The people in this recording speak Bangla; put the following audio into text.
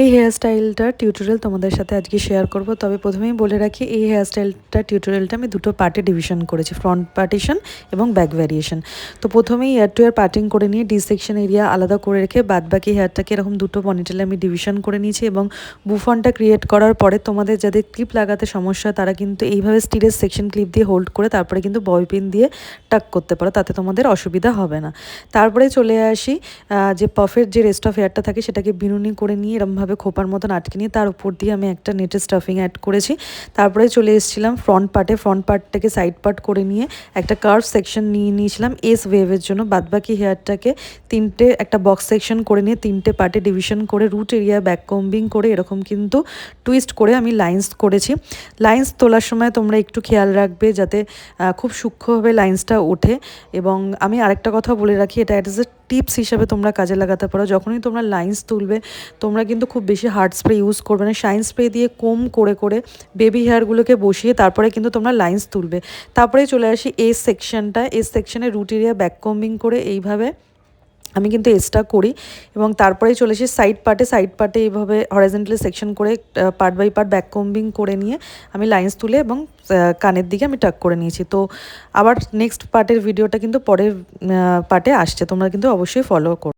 এই হেয়ার স্টাইলটার টিউটোরিয়াল তোমাদের সাথে আজকে শেয়ার করব। তবে প্রথমেই বলে রাখি, এই হেয়ার স্টাইলটা টিউটোরিয়ালটা আমি দুটো পার্টে ডিভিশন করেছি, ফ্রন্ট পার্টিশন এবং ব্যাক ভ্যারিয়েশন। তো প্রথমেই ইয়ার টু ইয়ার পার্টিং করে নিয়ে ডি সেকশন এরিয়া আলাদা করে রেখে বাদবাকি হেয়ারটাকে এরকম দুটো পনিটেলে আমি ডিভিশন করে নিয়েছি। এবং বুফনটা ক্রিয়েট করার পরে তোমাদের যাদের ক্লিপ লাগাতে সমস্যা তারা কিন্তু এইভাবে স্টিলের সেকশন ক্লিপ দিয়ে হোল্ড করে তারপরে কিন্তু বল পিন দিয়ে টাক করতে পারো, তাতে তোমাদের অসুবিধা হবে না। তারপরে চলে আসি যে পাফের যে রেস্ট অফ হেয়ারটা থাকে সেটাকে বিনুনি করে নিয়ে এরমভাবে খোপার মতন আটকে নিয়ে তার উপর দিয়ে আমি একটা নেটের স্টাফিং অ্যাড করেছি। তারপরে চলে এসেছিলাম ফ্রন্ট পার্টটাকে সাইড পার্ট করে নিয়ে একটা কার্ভ সেকশন নিয়ে নিয়েছিলাম এস ওয়েভের জন্য। বাদবাকি হেয়ারটাকে একটা বক্স সেকশন করে নিয়ে 3টে পার্টে ডিভিশন করে রুট এরিয়া ব্যাক কম্বিং করে এরকম কিন্তু টুইস্ট করে আমি লাইন্স করেছি। লাইন্স তোলার সময় তোমরা একটু খেয়াল রাখবে যাতে খুব সূক্ষ্মভাবে লাইন্সটা ওঠে। এবং আমি আরেকটা কথা বলে রাখি, এটা অ্যাজ এ টিপস হিসাবে তোমরা কাজে লাগাতে পারো। যখনই তোমরা লাইন্স তুলবে তোমরা কিন্তু খুব বেশি হার্ড স্প্রে ইউজ করবে না, শাইন স্প্রে দিয়ে কম করে করে বেবি হেয়ারগুলোকে বসিয়ে তারপরে কিন্তু তোমরা লাইন্স তুলবে। তারপরে চলে আসি এস সেকশনে রুট এরিয়া ব্যাক কম্বিং করে এইভাবে আমি কিন্তু এসটা করি। এবং তারপরেই চলে এসে সাইড পার্টে এইভাবে হরাইজন্টালি সেকশন করে part by part back combing করে নিয়ে আমি লাইন্স তুলে এবং কানের দিকে আমি টাক করে নিয়েছি। তো আবার নেক্সট পার্টের ভিডিওটা কিন্তু পরের পার্টে আসছে, তোমরা কিন্তু অবশ্যই ফলো করো।